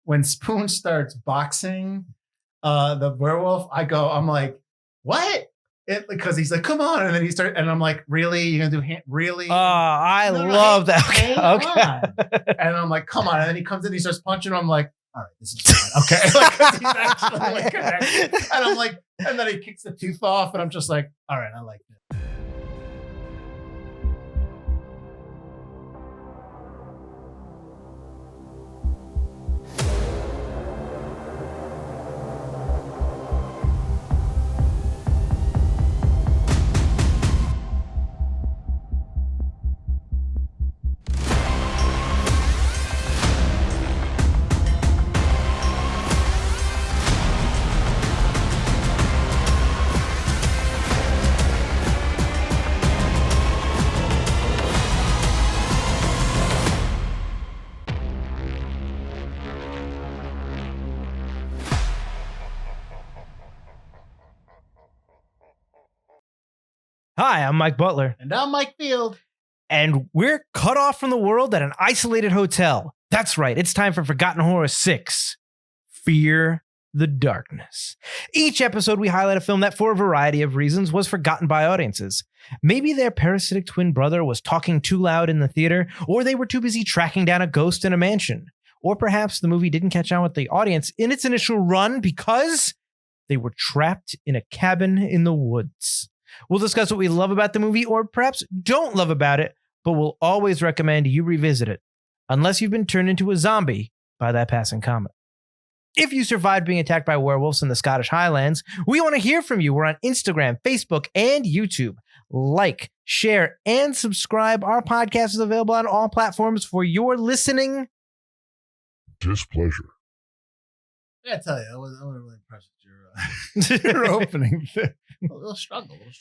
when Spoon starts boxing the werewolf, I'm like, what? Because he's like, come on, and then and I'm like, really? You're gonna do really? I love that. Hang on. And I'm like, come on, and then he comes in, he starts punching him. I'm like, all right, this is fine. Okay, like, he's actually like connected. And I'm like, and then he kicks the tooth off, and I'm just like, all right, I like this. Hi, I'm Mike Butler. And I'm Mike Field. And we're cut off from the world at an isolated hotel. That's right, it's time for Forgotten Horror 6, Fear the Darkness. Each episode, we highlight a film that, for a variety of reasons, was forgotten by audiences. Maybe their parasitic twin brother was talking too loud in the theater, or they were too busy tracking down a ghost in a mansion. Or perhaps the movie didn't catch on with the audience in its initial run because they were trapped in a cabin in the woods. We'll discuss what we love about the movie or perhaps don't love about it, but we'll always recommend you revisit it, unless you've been turned into a zombie by that passing comet. If you survived being attacked by werewolves in the Scottish Highlands, we want to hear from you. We're on Instagram, Facebook, and YouTube. Like, share, and subscribe. Our podcast is available on all platforms for your listening displeasure. I gotta tell you, I was really impressed with your opening. A little struggle there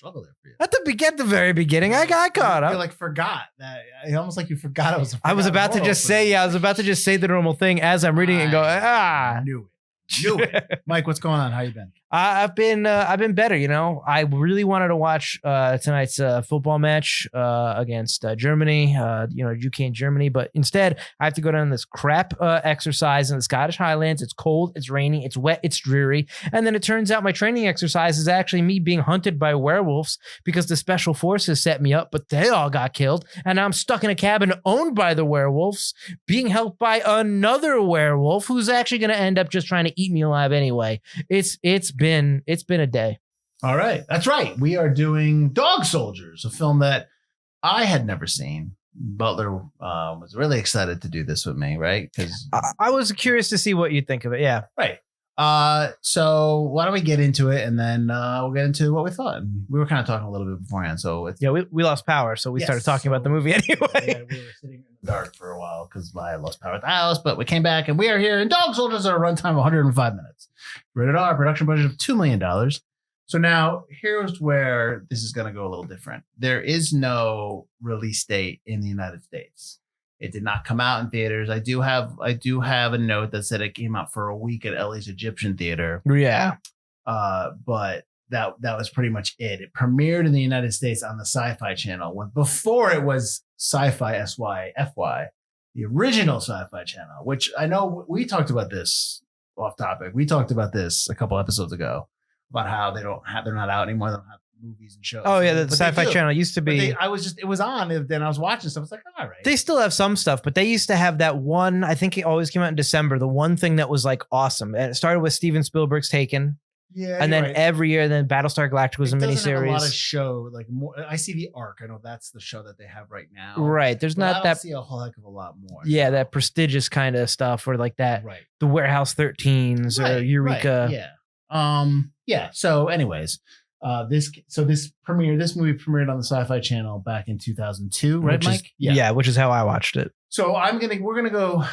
for you. At the very beginning, I got caught up. You like forgot that. Almost like you forgot it was. I was about to just say the normal thing as I'm reading it and go, Knew it. Mike, what's going on? How you been? I've been better. You know, I really wanted to watch tonight's football match against Germany. UK and Germany, but instead I have to go down this crap exercise in the Scottish Highlands. It's cold, it's rainy, it's wet, it's dreary, and then it turns out my training exercise is actually me being hunted by werewolves because the special forces set me up, but they all got killed, and I'm stuck in a cabin owned by the werewolves, being helped by another werewolf who's actually going to end up just trying to eat me alive anyway. It's been a day. All right. That's right. We are doing Dog Soldiers, a film that I had never seen. Butler was really excited to do this with me, right? Because I was curious to see what you think of it. Yeah. Right. So why don't we get into it, and then we'll get into what we thought. And we were kind of talking a little bit beforehand. So we lost power, so we started talking about the movie anyway. Yeah, we were sitting in the dark for a while because I lost power at the house, but we came back and we are here. And Dog Soldiers are a runtime of 105 minutes. Rated R, production budget of $2 million. So now here's where this is going to go a little different. There is no release date in the United States. It did not come out in theaters. I do have a note that said it came out for a week at Ellie's Egyptian Theater. Yeah. But that was pretty much it. It premiered in the United States on the Sci-Fi Channel before it was Sci-Fi SYFY, the original Sci-Fi Channel, which I know we talked about this off topic. We talked about this a couple episodes ago about how they're not out anymore. They don't have movies and shows. Oh yeah, the Sci-Fi Channel used to be. It was on, and then I was watching stuff. I was like, all right. They still have some stuff, but they used to have that one. I think it always came out in December. The one thing that was like awesome, and it started with Steven Spielberg's Taken. Yeah, and then right. every year, then Battlestar Galactica was a miniseries. A lot of show like more. I see the Ark. I know that's the show that they have right now. Right. There's not I don't that. See a whole heck of a lot more. Yeah, that prestigious kind of stuff, or like that. Right. The Warehouse 13s or Eureka. Right, yeah. Yeah. So, anyways, this movie premiered on the Sci-Fi Channel back in 2002, right, Mike? Yeah, which is how I watched it. So we're gonna go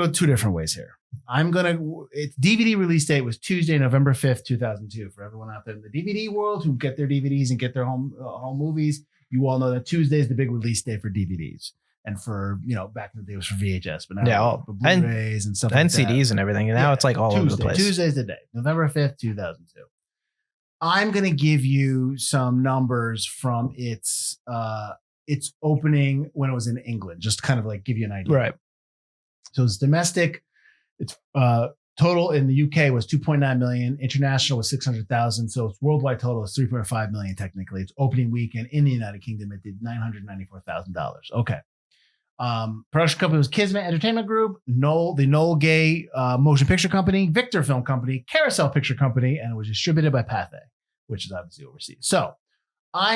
two different ways here. Its DVD release date was Tuesday, November 5th, 2002. For everyone out there in the DVD world who get their DVDs and get their home movies, you all know that Tuesday is the big release day for DVDs. And for, back in the day it was for VHS, but now for Blu-rays and stuff like that. And CDs and everything. And now it's like all over the place. Tuesday's the day, November 5th, 2002. I'm going to give you some numbers from its opening when it was in England, just to kind of like give you an idea. Right. So it's domestic It's total in the UK was 2.9 million. International was 600,000. So its worldwide total is 3.5 million technically. Its opening weekend in the United Kingdom, it did $994,000. Okay. Production company was Kismet Entertainment Group, the Noel Gay Motion Picture Company, Victor Film Company, Carousel Picture Company, and it was distributed by Pathé, which is obviously overseas. So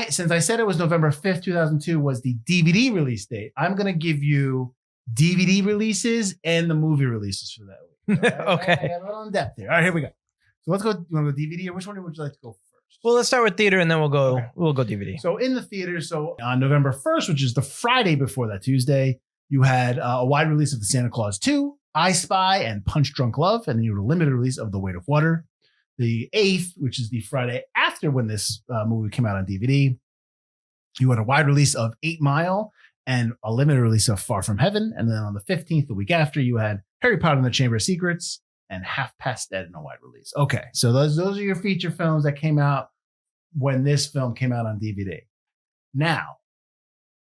since I said it was November 5th, 2002 was the DVD release date, I'm going to give you DVD releases and the movie releases for that week. Okay. I got a little in depth here. All right, here we go. So let's go. You want to go DVD or which one would you like to go first? Well, let's start with theater and then we'll go DVD. So in the theater, so on November 1st, which is the Friday before that Tuesday, you had a wide release of the Santa Claus 2, I Spy, and Punch Drunk Love, and then you had a limited release of The Weight of Water. The 8th, which is the Friday after when this movie came out on DVD, you had a wide release of 8 Mile and a limited release of Far From Heaven. And then on the 15th, the week after, you had Harry Potter and the Chamber of Secrets and Half Past Dead in a wide release. Okay, so those are your feature films that came out when this film came out on DVD. Now,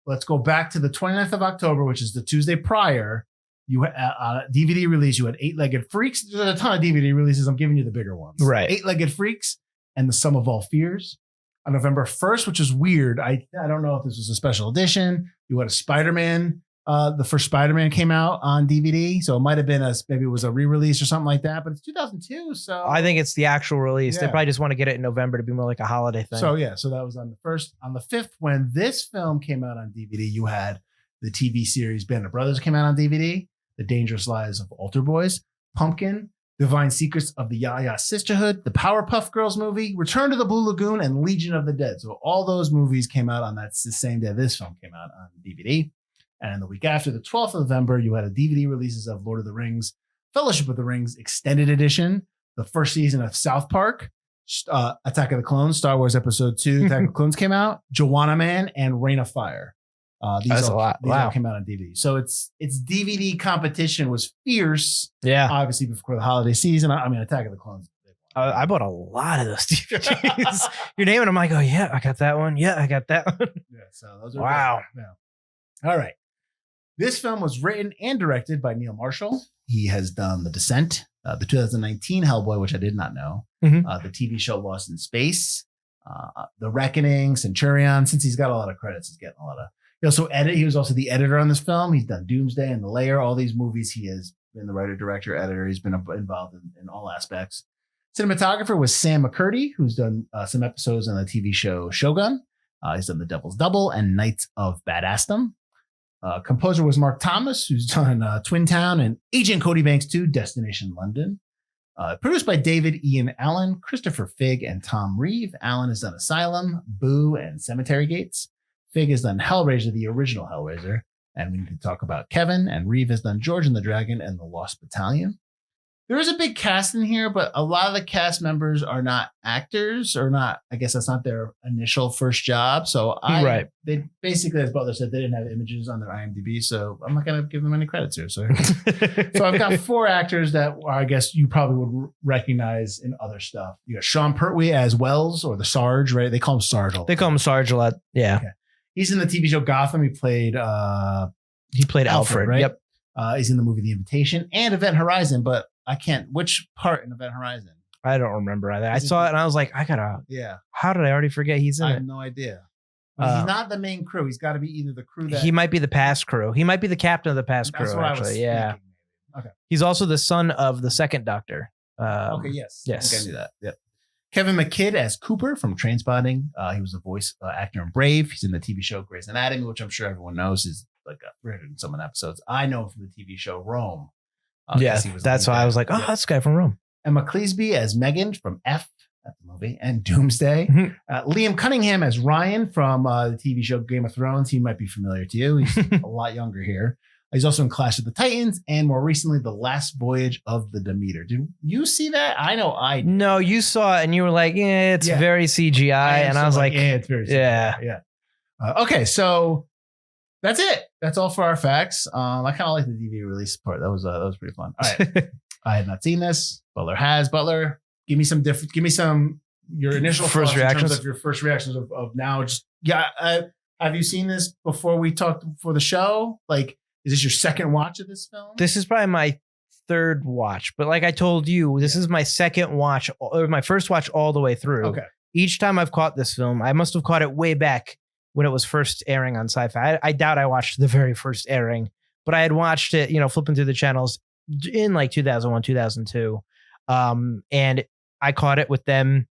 let's go back to the 29th of October, which is the Tuesday prior. You DVD release, you had Eight-Legged Freaks. There's a ton of DVD releases. I'm giving you the bigger ones. Right. Eight-Legged Freaks and The Sum of All Fears. On November 1st, which is weird. I don't know if this was a special edition. You had a Spider-Man. The first Spider-Man came out on DVD. So it might have been maybe it was a re-release or something like that. But it's 2002. So I think it's the actual release. They Yeah. probably just want to get it in November to be more like a holiday thing. So yeah, so that was on the 1st. On the 5th, when this film came out on DVD, you had the TV series Band of Brothers came out on DVD, The Dangerous Lives of Altar Boys, Pumpkin, Divine Secrets of the Ya-Ya Sisterhood, the Powerpuff Girls movie, Return to the Blue Lagoon, and Legion of the Dead. So all those movies came out on the same day this film came out on DVD. And the week after, the 12th of November, you had a DVD releases of Lord of the Rings, Fellowship of the Rings Extended Edition, the first season of South Park, Attack of the Clones, Star Wars Episode 2, Attack of the Clones came out, Joanna Man, and Reign of Fire. That's a lot. These Wow. all came out on DVD. So its DVD competition was fierce. Yeah. Obviously, before the holiday season. I mean, Attack of the Clones. I bought a lot of those DVDs. You're naming them. I'm like, oh, yeah, I got that one. Yeah, I got that one. Yeah, so those are Wow. good. Yeah. All right. This film was written and directed by Neil Marshall. He has done The Descent, the 2019 Hellboy, which I did not know, Mhm. the TV show Lost in Space, The Reckoning, Centurion. Since he's got a lot of credits, he's getting a lot of. He was also the editor on this film. He's done Doomsday and The Lair. All these movies, he has been the writer, director, editor. He's been involved in all aspects. Cinematographer was Sam McCurdy, who's done some episodes on the TV show Shogun. He's done The Devil's Double and Knights of Badassdom. Composer was Mark Thomas, who's done Twin Town and Agent Cody Banks 2, Destination London. Produced by David Ian Allen, Christopher Figg, and Tom Reeve. Allen has done Asylum, Boo, and Cemetery Gates. Figg has done Hellraiser, the original Hellraiser. And we need to talk about Kevin. And Reeve has done George and the Dragon and The Lost Battalion. There is a big cast in here, but a lot of the cast members are not actors or not. I guess that's not their initial first job. So they basically, as Butler said, they didn't have images on their IMDb. So I'm not going to give them any credits here. So I've got 4 actors that I guess you probably would recognize in other stuff. You got Sean Pertwee as Wells or the Sarge, right? They call him Sarge. They call him Sarge a lot. Yeah. Okay. He's in the TV show Gotham. He played Alfred. Right? Yep. He's in the movie The Invitation and Event Horizon, but I can't. Which part in Event Horizon? I don't remember either. I saw it and I was like, Yeah. How did I already forget he's in I it? have no idea. He's not the main crew. He's got to be either the crew that He might be the past crew. He might be the captain of the past That's crew, what I was actually. Yeah. thinking, maybe. Okay. He's also the son of the second Doctor. Okay. Yes. yes. I think I knew that. Yep. Kevin McKidd as Cooper from Trainspotting. He was a voice actor in Brave. He's in the TV show Grey's Anatomy, which I'm sure everyone knows is like 300 and some episodes. I know him from the TV show Rome. Yeah, that's why I was like, oh, that's the guy from Rome. Emma Cleesby as Megan from F, that's the movie, and Doomsday. Mhm. Liam Cunningham as Ryan from the TV show Game of Thrones. He might be familiar to you. He's a lot younger here. He's also in Clash of the Titans and more recently, The Last Voyage of the Demeter. Did you see that? I know I did. No, you saw it and you were like, yeah, it's very CGI. And I was like, yeah, it's very yeah. CGI. Yeah. Okay, so that's it. That's all for our facts. I kind of like the DVD release part. That was pretty fun. All right. I have not seen this. Butler has. Butler, give me some your initial first thoughts reactions. in terms of your first reactions of now. Just have you seen this before we talked for the show? Like, is this your second watch of this film? This is probably my third watch, but like I told you, this is my second watch, or my first watch all the way through. Okay. Each time I've caught this film, I must have caught it way back when it was first airing on Sci-Fi. I doubt I watched the very first airing, but I had watched it, flipping through the channels in like 2001, 2002. And I caught it with them,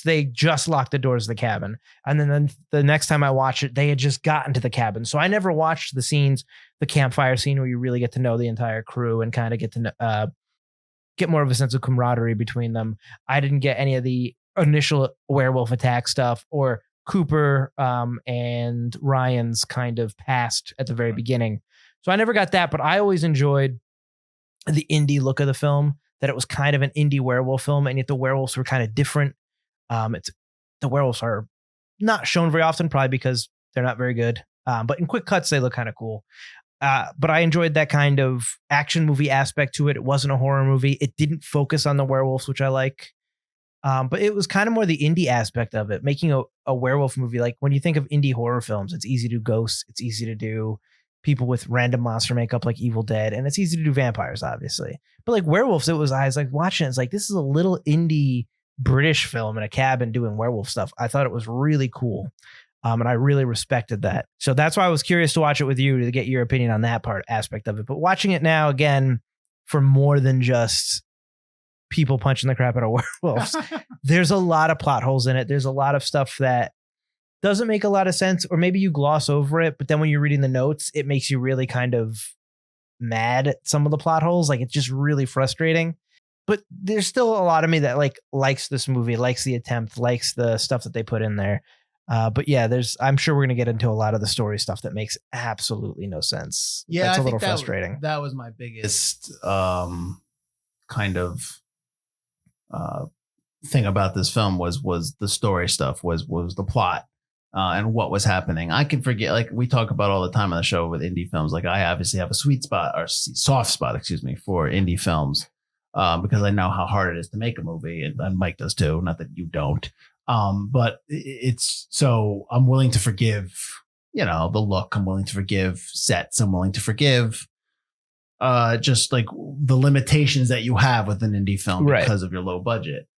they just locked the doors of the cabin. And then the next time I watched it, they had just gotten to the cabin. So I never watched the campfire scene where you really get to know the entire crew and kind of get to get more of a sense of camaraderie between them. I didn't get any of the initial werewolf attack stuff or Cooper and Ryan's kind of past at the very beginning. So I never got that, but I always enjoyed the indie look of the film, that it was kind of an indie werewolf film, and yet the werewolves were kind of different. The werewolves are not shown very often, probably because they're not very good. But in quick cuts, they look kind of cool. But I enjoyed that kind of action movie aspect to it. It wasn't a horror movie. It didn't focus on the werewolves, which I like. But it was kind of more the indie aspect of it, making a werewolf movie. Like when you think of indie horror films, it's easy to do ghosts. It's easy to do people with random monster makeup like Evil Dead. And it's easy to do vampires, obviously. But like werewolves, I was like watching it. It's like, this is a little indie British film in a cabin doing werewolf stuff. I thought it was really cool. And I really respected that. So that's why I was curious to watch it with you, to get your opinion on that aspect of it. But watching it now, again, for more than just people punching the crap out of werewolves, there's a lot of plot holes in it. There's a lot of stuff that doesn't make a lot of sense, or maybe you gloss over it, but then when you're reading the notes, it makes you really kind of mad at some of the plot holes. Like, it's just really frustrating. But there's still a lot of me that likes this movie, likes the attempt, likes the stuff that they put in there. But yeah, I'm sure we're going to get into a lot of the story stuff that makes absolutely no sense. Yeah, that's a little frustrating. That was my biggest kind of thing about this film was the story stuff, was the plot and what was happening. I can forget, like we talk about all the time on the show with indie films. Like, I obviously have a soft spot, for indie films because I know how hard it is to make a movie, and Mike does too. Not that you don't. But it's so I'm willing to forgive, the look. I'm willing to forgive sets. I'm willing to forgive just like the limitations that you have with an indie film because of your low budget.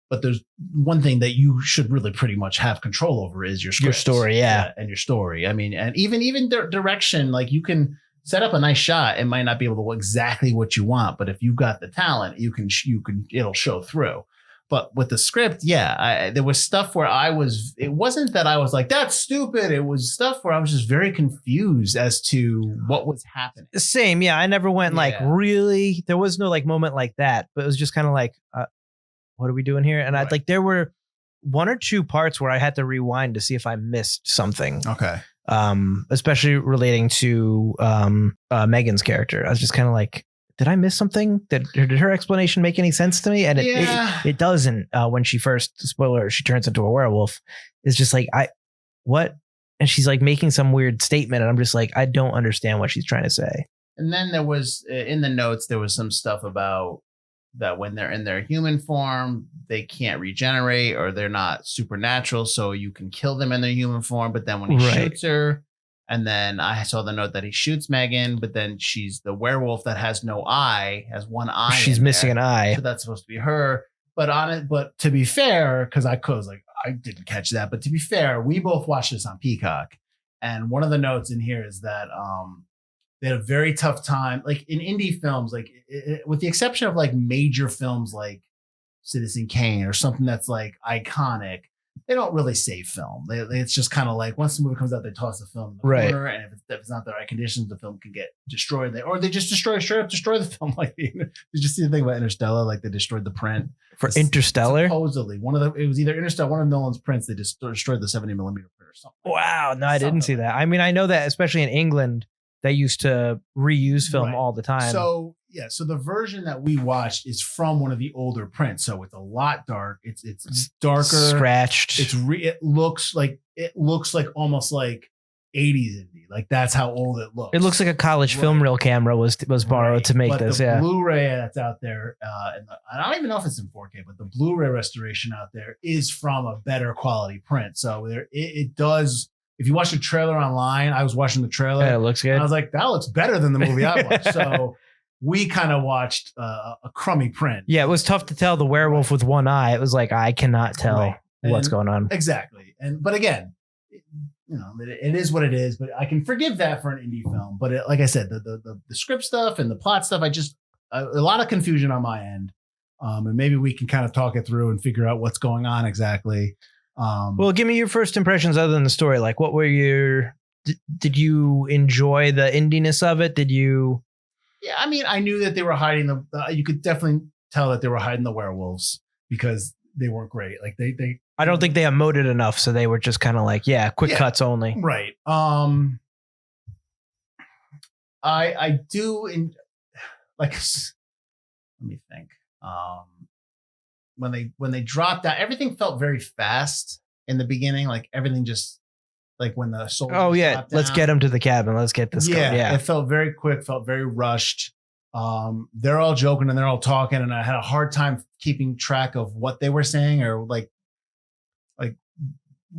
But there's one thing that you should really pretty much have control over is your script. Your story. Yeah. And your story. I mean, and even direction, like you can set up a nice shot. It might not be able to look exactly what you want, but if you've got the talent, it'll show through. But with the script, there was stuff where it wasn't that I was like, that's stupid. It was stuff where I was just very confused as to what was happening. Same. Yeah. I never went like, really, there was no like moment like that, but it was just kind of like, what are we doing here? And right. There were one or two parts where I had to rewind to see if I missed something. Okay. Especially relating to Megan's character. I was just kind of like, did I miss something? Did her explanation make any sense to me? And it doesn't. When she first, spoiler, she turns into a werewolf. It's just like, what? And she's like making some weird statement, and I'm just like, I don't understand what she's trying to say. And then there was in the notes, there was some stuff about that when they're in their human form, they can't regenerate, or they're not supernatural, so you can kill them in their human form. But then when he shoots her, and then I saw the note that he shoots Megan, but then she's the werewolf that has no eye, has one eye. She's missing an eye. So that's supposed to be her. But to be fair, because I didn't catch that. But to be fair, we both watched this on Peacock. And one of the notes in here is that they had a very tough time, like in indie films, like with the exception of like major films like Citizen Kane or something that's like iconic. They don't really save film. It's just kind of like once the movie comes out, they toss the film in the corner, and if it's not the right conditions, the film can get destroyed. Or they just destroy the film. Like, did you see the thing about Interstellar? Like, they destroyed the print for Interstellar. Supposedly, it was either Interstellar, one of Nolan's prints. They just destroyed the 70mm print or something. Wow, no, I didn't see that. I mean, I know that especially in England, they used to reuse film all the time. So the version that we watched is from one of the older prints. So it's a lot dark. It's darker, scratched. It looks like almost like 80s indie. Like, that's how old it looks. It looks like a college film reel camera was borrowed to make but this. The Blu-ray that's out there, and I don't even know if it's in 4K, but the Blu-ray restoration out there is from a better quality print. So it does. If you watch the trailer online, I was watching the trailer. Yeah, it looks good. I was like, that looks better than the movie I watched. So we kind of watched a crummy print. Yeah, it was tough to tell the werewolf with one eye. It was like, I cannot tell what's going on. Exactly. But again, it is what it is, but I can forgive that for an indie film. But like I said, the script stuff and the plot stuff, a lot of confusion on my end. And maybe we can kind of talk it through and figure out what's going on exactly. Well, give me your first impressions other than the story. Like, what were did you enjoy the indiness of it? Did you? Yeah, I mean, I knew that they were hiding you could definitely tell that they were hiding the werewolves because they weren't great. Like they I don't think they emoted enough. So they were just kind of like, quick cuts only. Right. I do let me think. When they dropped out, everything felt very fast in the beginning. Like everything just like when the soldiers. Oh yeah, let's get them to the cabin. Let's get this. Yeah, it felt very quick. Felt very rushed. They're all joking and they're all talking, and I had a hard time keeping track of what they were saying or like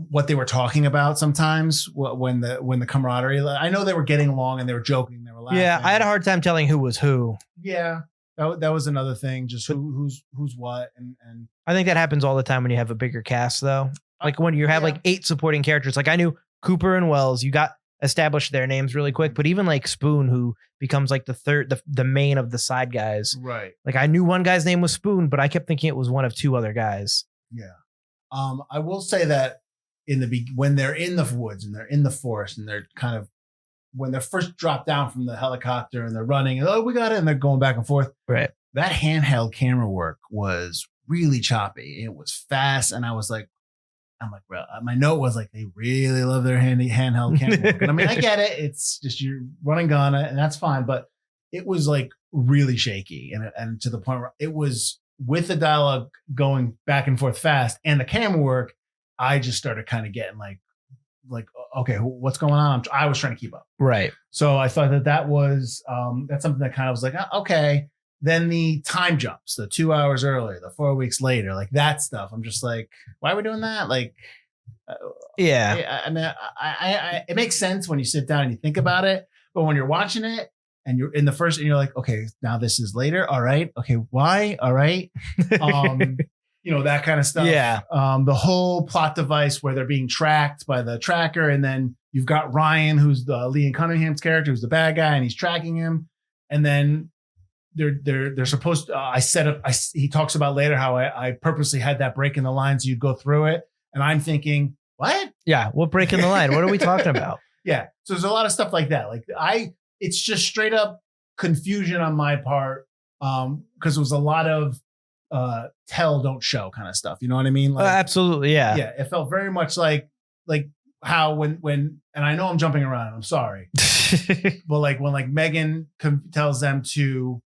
what they were talking about. Sometimes when the camaraderie. I know they were getting along and they were joking. They were laughing. Yeah, I had a hard time telling who was who. Yeah. That was another thing, just who's what, and I think that happens all the time when you have a bigger cast, though. Like when you have like 8 supporting characters. Like I knew Cooper and Wells, you got established their names really quick, but even like Spoon, who becomes like the main of the side guys, right? Like I knew one guy's name was Spoon, but I kept thinking it was one of 2 other guys. Yeah, I will say that when they're in the woods and they're in the forest and they're kind of. When they're first dropped down from the helicopter and they're running, and we got it, and they're going back and forth. Right. That handheld camera work was really choppy. It was fast, and I'm like, bro. My note was like, they really love their handheld camera work. And I mean, I get it. It's just you're running gun, and that's fine. But it was like really shaky, and to the point where it was with the dialogue going back and forth fast, and the camera work. I just started kind of getting like, okay, what's going on? I was trying to keep up. Right. So I thought that was, that's something that kind of was like, okay. Then the time jumps, the 2 hours earlier, the 4 weeks later, like that stuff. I'm just like, why are we doing that? Like, yeah. I mean, it makes sense when you sit down and you think about it, but when you're watching it and you're in the first, and you're like, okay, now this is later. All right. Okay. Why? All right. That kind of stuff. Yeah. The whole plot device where they're being tracked by the tracker. And then you've got Ryan, who's the Liam Cunningham's character, who's the bad guy, and he's tracking him. And then they're supposed to, he talks about later how I purposely had that break in the line so you'd go through it. And I'm thinking, what? Yeah. What break in the line? What are we talking about? Yeah. So there's a lot of stuff like that. Like it's just straight up confusion on my part. Cause it was a lot of, tell don't show kind of stuff, you know what I mean? Like, absolutely, yeah. It felt very much like how when and I know I'm jumping around, I'm sorry, but like when Megan tells them to,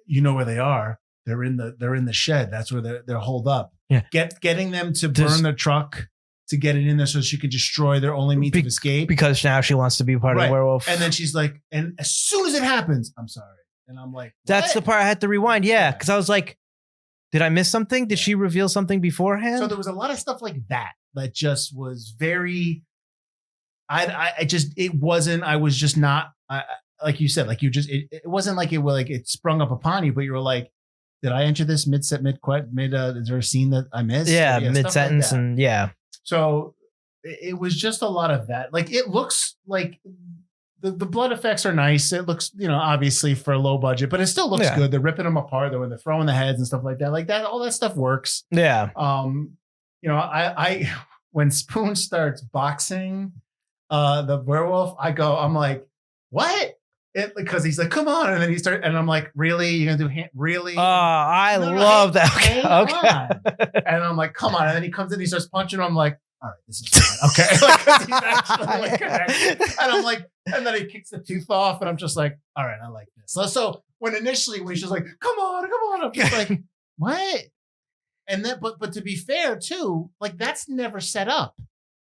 where they are, they're in the shed. That's where they're holed up. Yeah, getting them to burn their truck to get it in there so she could destroy their only means of escape because now she wants to be part of the werewolf. And then she's like, and as soon as it happens, I'm sorry, and I'm like, that's the part I had to rewind. Yeah, because I was like. Did I miss something? Did she reveal something beforehand? So there was a lot of stuff like that just was very, it wasn't, I was just not, like you said, like it wasn't like it sprung up upon you, but you were like, did I enter this mid, is there a scene that I missed? Yeah, mid sentence. Like and yeah. So it was just a lot of that. Like it looks like, the blood effects are nice. It looks, obviously for a low budget, but it still looks good. They're ripping them apart when they're throwing the heads and stuff like that. Like that, all that stuff works. Yeah. I when Spoon starts boxing the werewolf, I'm like, what? Because he's like, come on, and then and I'm like, really? You're gonna do really? I love that. Okay. And I'm like, come on, and then he comes in, he starts punching him. I'm like, all right, this is fine. Okay. Like, he's actually connected. And I'm like, and then he kicks the tooth off, and I'm just like, all right, I like this. So when she's like, come on, I'm just like, what? And then, but to be fair too, like that's never set up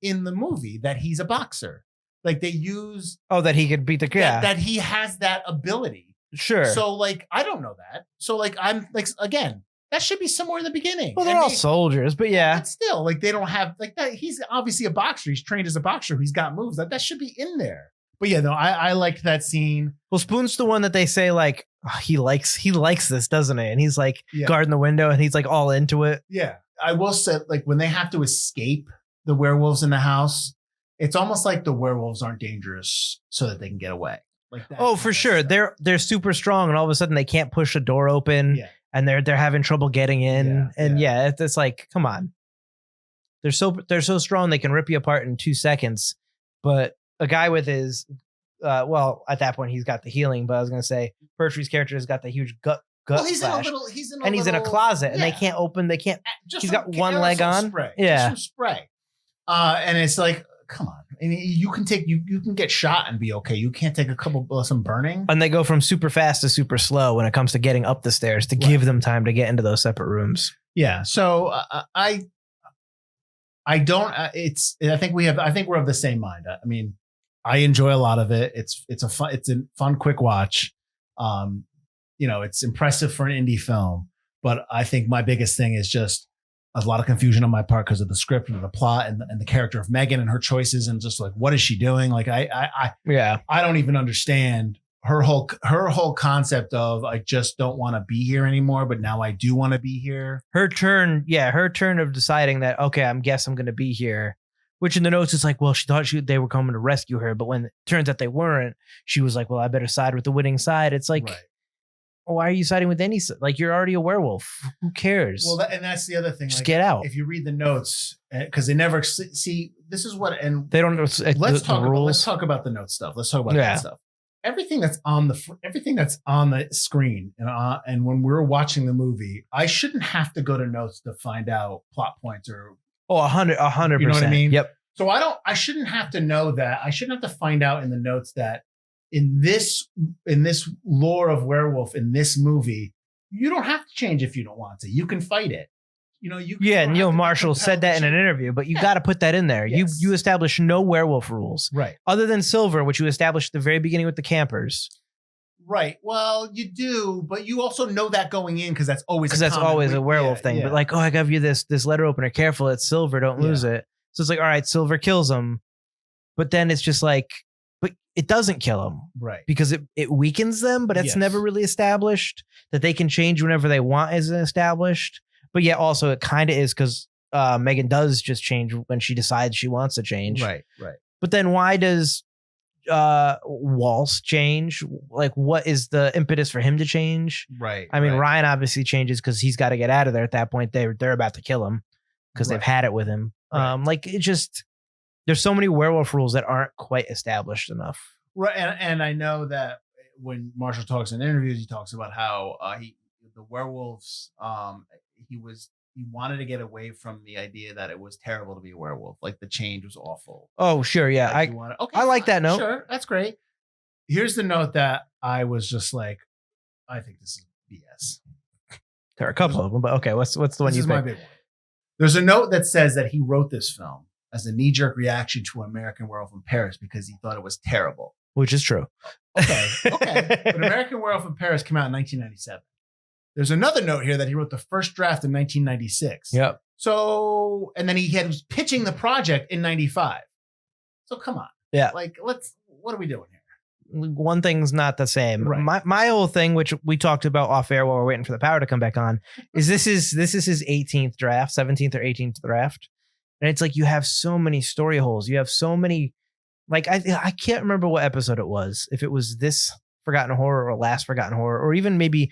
in the movie that he's a boxer. Like they use that he could beat the guy. That he has that ability. Sure. So like I don't know that. So like I'm like again. That should be somewhere in the beginning. Well, they're all soldiers, but yeah. But still, like they don't have like that. He's obviously a boxer. He's trained as a boxer. He's got moves. That should be in there. But yeah, no, I liked that scene. Well, Spoon's the one that they say like Oh, he likes this, doesn't he? And he's like Yeah. guarding the window, and he's like all into it. Yeah. I will say, like, when they have to escape the werewolves in the house, it's almost like the werewolves aren't dangerous so that they can get away. Like that. Oh, for sure. Stuff. They're super strong, and all of a sudden they can't push a door open, Yeah. and they're having trouble getting in. Yeah, And yeah. it's like, come on. They're so strong they can rip you apart in 2 seconds. But a guy with his well, at that point he's got the healing, but I was gonna say Pertwee's character has got the huge gut Well, he's in a slash, little. and he's in a closet, and they can't open. They can't. Just He's some- got one leg some on. Spray. Yeah. Just some spray. And it's like, come on. I mean, you can take you can get shot and be okay. You can't take a couple some burning. And they go from super fast to super slow when it comes to getting up the stairs to give them time to get into those separate rooms. Yeah. So I don't. I think we're of the same mind. I mean, I enjoy a lot of it. It's a fun quick watch. It's impressive for an indie film, but I think my biggest thing is just a lot of confusion on my part because of the script and the plot and the character of Megan and her choices and just like, what is she doing? Like I don't even understand her whole concept of I just don't want to be here anymore, but now I do want to be here. Her turn of deciding that, okay, I'm going to be here. Which in the notes is like, well, she thought they were coming to rescue her, but when it turns out they weren't, she was like, well, I better side with the winning side. It's like, right. Why are you siding with any? Like, you're already a werewolf. Who cares? Well, and that's the other thing. Just get out. If you read the notes, because they never see. This is what, and they don't know. Let's talk about the note stuff. Let's talk about that stuff. Everything that's on the screen, and when we're watching the movie, I shouldn't have to go to notes to find out plot points or. Oh, 100%. You know what I mean? Yep. So I shouldn't have to know that. I shouldn't have to find out in the notes that in this lore of werewolf in this movie, you don't have to change if you don't want to. You can fight it. And Neil Marshall said that in an interview, but you got to put that in there. Yes. You establish no werewolf rules, right? Other than Silver, which you established at the very beginning with the campers. Right. Well, you do, but you also know that going in because that's always a werewolf thing. But like, oh, I gave you this letter opener. Careful, it's Silver. Don't lose it. So it's like, all right, Silver kills him, but then it's just like, but it doesn't kill him, right? Because it weakens them, but it's never really established that they can change whenever they want. Isn't established, but yeah, also it kind of is because Megan does just change when she decides she wants to change, right? Right. But then why does Waltz change? Like, what is the impetus for him to change? Right. I mean, Ryan obviously changes because he's got to get out of there. At that point, they're about to kill him because they've had it with him. Right. Like, it just, there's so many werewolf rules that aren't quite established enough. Right. And I know that when Marshall talks in interviews, he talks about how the werewolves, he wanted to get away from the idea that it was terrible to be a werewolf. Like the change was awful. Oh, sure. Yeah. I like that note. Sure. That's great. Here's the note that I was just like, I think this is BS. There are a couple of them, but okay. What's the one you picked? My big one. There's a note that says that he wrote this film as a knee-jerk reaction to American Werewolf in Paris because he thought it was terrible. Which is true. Okay. But American Werewolf in Paris came out in 1997. There's another note here that he wrote the first draft in 1996. Yep. So, and then he was pitching the project in 95. So come on. Yeah. Like, what are we doing here? One thing's not the same. Right. My whole thing, which we talked about off air while we're waiting for the power to come back on, is this is his 18th draft, 17th or 18th draft. And it's like, you have so many story holes. You have so many, like, I can't remember what episode it was. If it was this Forgotten Horror or last Forgotten Horror, or even maybe,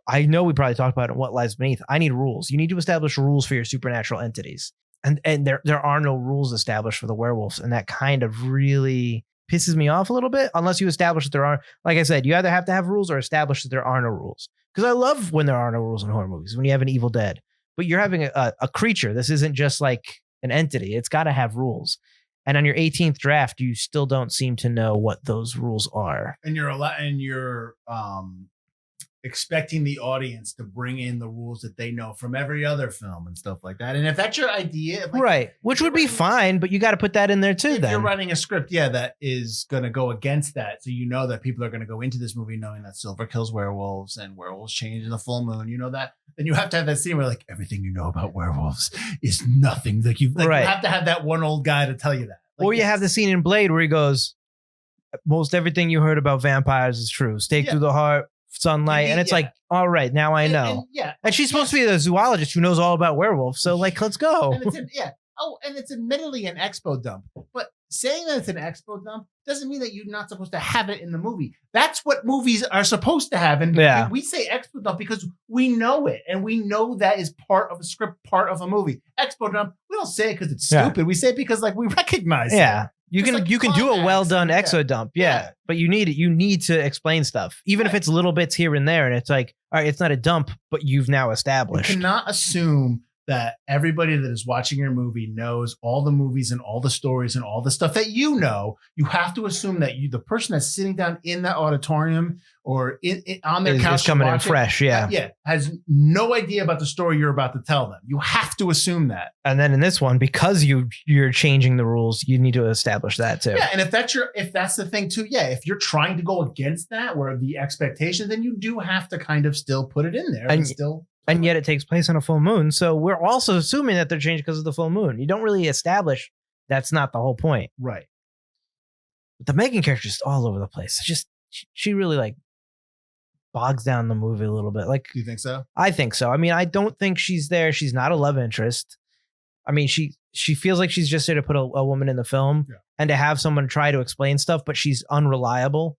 I know we probably talked about it in What Lies Beneath. I need rules. You need to establish rules for your supernatural entities. And there are no rules established for the werewolves. And that kind of really pisses me off a little bit, unless you establish that there are, like I said, you either have to have rules or establish that there are no rules. Because I love when there are no rules in horror movies, when you have an Evil Dead. But you're having a creature. This isn't just like an entity. It's got to have rules. And on your 18th draft, you still don't seem to know what those rules are. And you're expecting the audience to bring in the rules that they know from every other film and stuff like that. And if that's your idea, like, right, which would be fine, but you got to put that in there too. If you're writing a script, that is going to go against that. So you know that people are going to go into this movie knowing that Silver kills werewolves and werewolves change in the full moon. You know that. Then you have to have that scene where like everything you know about werewolves is nothing. Like you have to have that one old guy to tell you that. Like, or you have the scene in Blade where he goes, most everything you heard about vampires is true. Stake through the heart, sunlight, and it's like, all right, now I know. And she's supposed to be the zoologist who knows all about werewolves, so like, let's go. And and it's admittedly an expo dump, but saying that it's an expo dump doesn't mean that you're not supposed to have it in the movie. That's what movies are supposed to have. And we say expo dump because we know it, and we know that is part of a script, part of a movie. Expo dump, we don't say it because it's stupid. We say it because like we recognize it. You can do a well done exo dump, but you need to explain stuff, even if it's little bits here and there, and it's like, all right, it's not a dump, but you've now established. You cannot assume that everybody that is watching your movie knows all the movies and all the stories and all the stuff that you know. You have to assume that the person that's sitting down in that auditorium or on their couch is coming in fresh, has no idea about the story you're about to tell them. You have to assume that. And then in this one, because you're changing the rules, you need to establish that too. Yeah, and if that's the thing too, if you're trying to go against that or the expectations, then you do have to kind of still put it in there and yet it takes place on a full moon. So we're also assuming that they're changed because of the full moon. You don't really establish that's not the whole point. Right. But the Megan character is all over the place. She really like bogs down the movie a little bit. Like, do you think so? I think so. I mean, I don't think she's there. She's not a love interest. I mean, she feels like she's just there to put a woman in the film and to have someone try to explain stuff, but she's unreliable.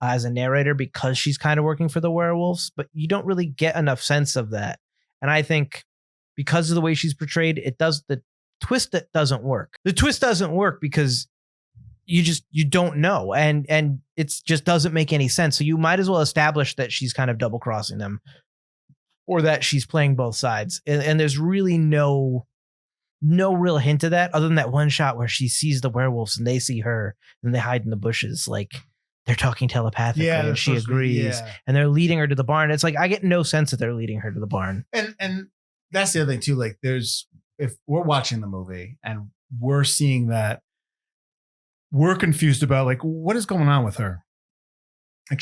As a narrator because she's kind of working for the werewolves, but you don't really get enough sense of that. And I think because of the way she's portrayed, the twist that doesn't work. The twist doesn't work because you don't know. And it just doesn't make any sense. So you might as well establish that she's kind of double crossing them or that she's playing both sides. And there's really no real hint of that other than that one shot where she sees the werewolves and they see her and they hide in the bushes. Like, they're talking telepathically and she agrees and they're leading her to the barn. It's like, I get no sense that they're leading her to the barn. And that's the other thing too. Like if we're watching the movie and we're seeing that, we're confused about like, what is going on with her? Like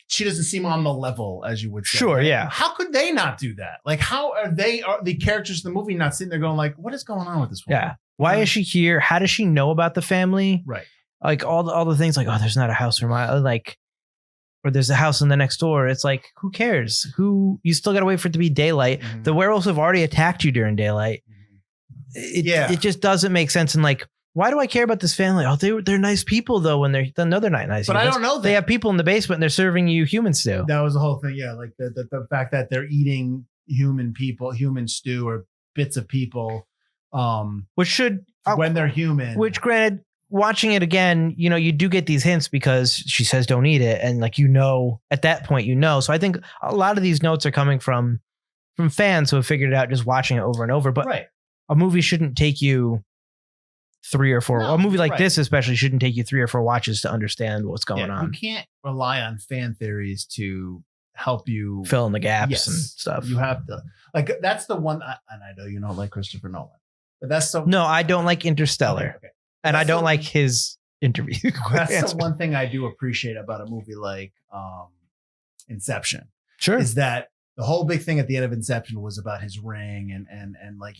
she doesn't seem on the level as you would say. Sure. Right? Yeah. How could they not do that? Like, how are the characters in the movie not sitting there going like, what is going on with this woman? Yeah. Why is she here? How does she know about the family? Right. Like all the things like, oh, there's not a house for my or there's a house in the next door. It's like, who cares? You still got to wait for it to be daylight. Mm-hmm. The werewolves have already attacked you during daylight. Mm-hmm. It just doesn't make sense. And like, why do I care about this family? Oh, they're nice people though. When they're not nice. But I don't know that. They have people in the basement and they're serving you human stew. That was the whole thing. Yeah. Like the fact that they're eating human stew or bits of people. When they're human, which granted, watching it again, you do get these hints because she says don't eat it. And like, at that point, So I think a lot of these notes are coming from fans who have figured it out just watching it over and over. But a movie shouldn't take you 3 or 4. A movie like this especially shouldn't take you 3 or 4 watches to understand what's going on. You can't rely on fan theories to help you fill in the gaps and stuff. You have to that's the one. And I know you don't like Christopher Nolan, but that's no, I don't like Interstellar. Okay. And I don't like his interview. That's the one thing I do appreciate about a movie like Inception. Sure. Is that the whole big thing at the end of Inception was about his ring and like,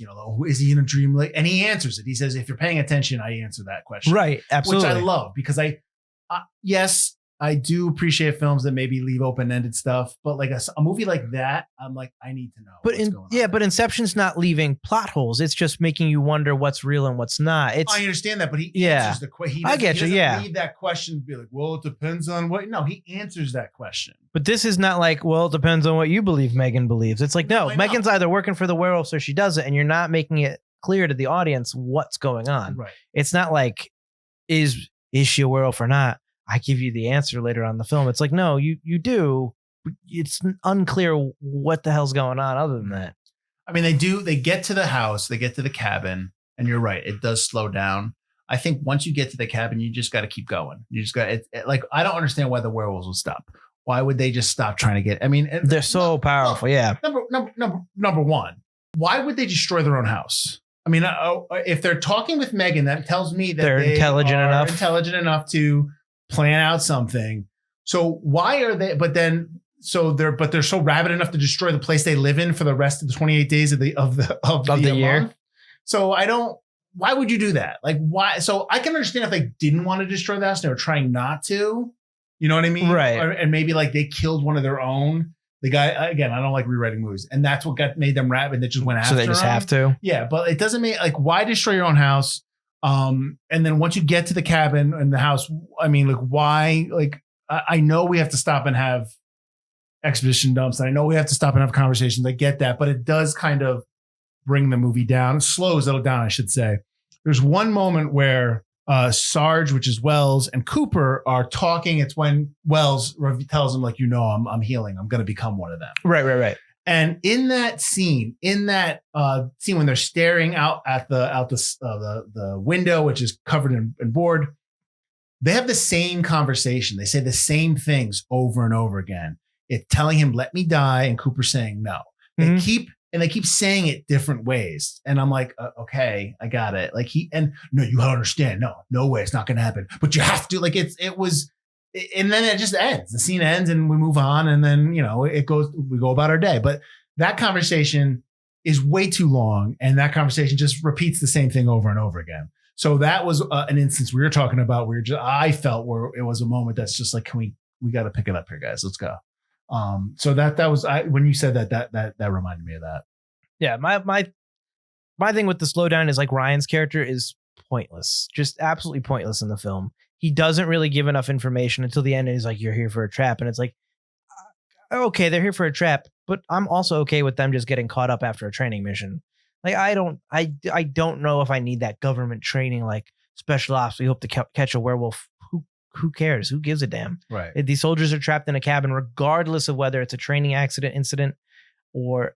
is he in a dream? Like, and he answers it. He says, if you're paying attention, I answer that question. Right. Absolutely. Which I love because yes, I do appreciate films that maybe leave open-ended stuff, but like a movie like that, I'm like, I need to know. But Inception's not leaving plot holes. It's just making you wonder what's real and what's not. I understand that, but he answers the question. I get you. Yeah. Leave that question be like, well, it depends on what. No, he answers that question. But this is not like, well, it depends on what you believe Megan believes. It's like, no, Megan's either working for the werewolf or she doesn't, and you're not making it clear to the audience what's going on. Right. It's not like, is she a werewolf or not? I give you the answer later on in the film. It's like, no, you do. It's unclear what the hell's going on other than that. I mean, they get to the house, they get to the cabin, and you're right. It does slow down. I think once you get to the cabin, you just got to keep going. You just got like, I don't understand why the werewolves would stop. Why would they just stop trying to get, I mean, they're so powerful. Yeah. Number one, why would they destroy their own house? I mean, if they're talking with Megan, that tells me that they're intelligent enough to plan out something. So why are they? But they're so rabid enough to destroy the place they live in for the rest of the 28 days of the year. Month. So why would you do that? Like why? So I can understand if they didn't want to destroy the house, they were trying not to. You know what I mean? Right. And maybe like they killed one of their own. The guy, again, I don't like rewriting movies. And that's what made them rabid. They just went after So they just him. have to. Yeah, but it doesn't make like, why destroy your own house? And then once you get to the cabin and the house, I mean, like, why? Like, I know we have to stop and have exposition dumps. And I know we have to stop and have conversations. I get that, but it does kind of bring the movie down. It slows it down, I should say. There's one moment where Sarge, which is Wells, and Cooper are talking. It's when Wells tells him, like, I'm healing. I'm going to become one of them. Right. And in that scene, when they're staring out at the window, which is covered in board, they have the same conversation. They say the same things over and over again. It's telling him, "Let me die," and Cooper saying no. They keep saying it different ways, and I'm like, okay, I got it. Like no, you understand. No way, it's not going to happen. But you have to. Like it was. And then it just ends. The scene ends and we move on. And then, we go about our day. But that conversation is way too long. And that conversation just repeats the same thing over and over again. So that was an instance we were talking about where I felt where it was a moment that's just like, we got to pick it up here, guys. Let's go. So that was, when you said that reminded me of that. Yeah. My thing with the slowdown is like Ryan's character is pointless, just absolutely pointless in the film. He doesn't really give enough information until the end. And he's like, "You're here for a trap." And it's like, okay, they're here for a trap, but I'm also okay with them just getting caught up after a training mission. Like, I don't know if I need that government training, like special ops. We hope to catch a werewolf. Who cares? Who gives a damn? Right. These soldiers are trapped in a cabin, regardless of whether it's a training incident or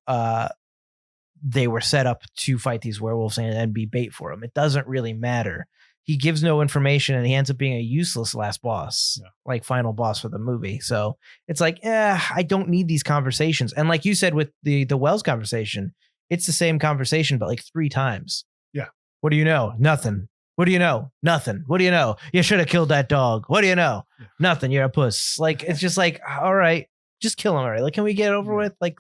they were set up to fight these werewolves and be bait for them. It doesn't really matter. He gives no information and he ends up being a useless last boss, like final boss for the movie. So it's like, I don't need these conversations. And like you said with the Wells conversation, it's the same conversation, but like 3 times. Yeah. What do you know? Nothing. What do you know? Nothing. What do you know? You should have killed that dog. What do you know? Yeah. Nothing. You're a puss. Like, it's just like, all right, just kill him already. Like, can we get it over with? Like,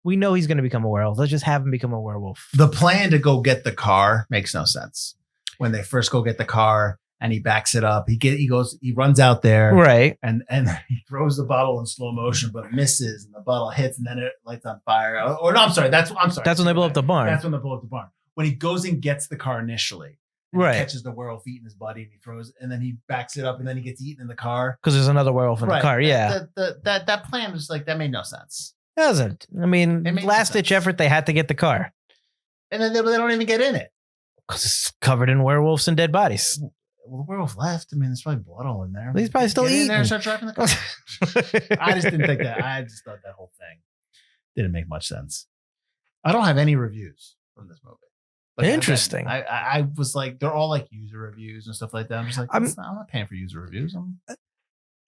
we know he's going to become a werewolf. Let's just have him become a werewolf. The plan to go get the car makes no sense. When they first go get the car and he backs it up, he runs out there, right, and he throws the bottle in slow motion, but misses, and the bottle hits, and then it lights on fire. Or no, I'm sorry. That's when they blow up the barn. That's when they blow up the barn. When he goes and gets the car initially, right, he catches the werewolf eating his buddy, and he throws, and then he backs it up, and then he gets eaten in the car because there's another werewolf in the car. Yeah, that plan was like, that made no sense. It doesn't. I mean, last ditch effort, they had to get the car, and then they don't even get in it. Because it's covered in werewolves and dead bodies. Well, the werewolf left. I mean, there's probably blood all in there. He's probably still eating. In there and start driving the car. I just didn't think that. I just thought that whole thing didn't make much sense. I don't have any reviews from this movie. Like, interesting. I was like, they're all like user reviews and stuff like that. I'm just like, I'm not paying for user reviews.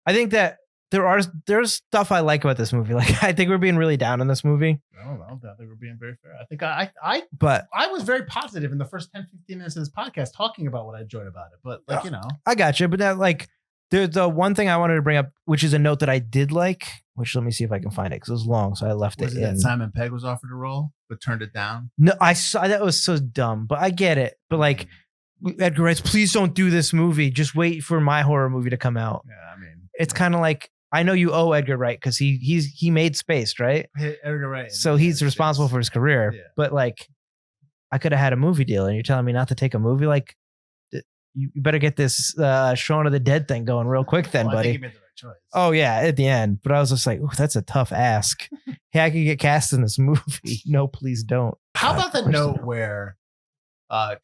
I think that there's stuff I like about this movie. Like, I think we're being really down on this movie. I don't think we're being very fair. I think but I was very positive in the first 10, 15 minutes of this podcast talking about what I enjoyed about it. But like, I got you. But that, like, there's the one thing I wanted to bring up, which is a note that I did like, which let me see if I can find it because it was long. So I left it in. That Simon Pegg was offered a role, but turned it down? No, I saw that was so dumb, but I get it. But like, Edgar writes, "Please don't do this movie. Just wait for my horror movie to come out." Yeah, I mean, it's kind of like, I know you owe Edgar Wright because he made Spaced, right? Edgar Wright. So he's responsible for his career. Yeah. But like, I could have had a movie deal, and you're telling me not to take a movie? Like, you better get this Shaun of the Dead thing going real quick, then, buddy. I think you made the right choice. Oh yeah, at the end. But I was just like, ooh, that's a tough ask. Hey, I could get cast in this movie. No, please don't. How about that note where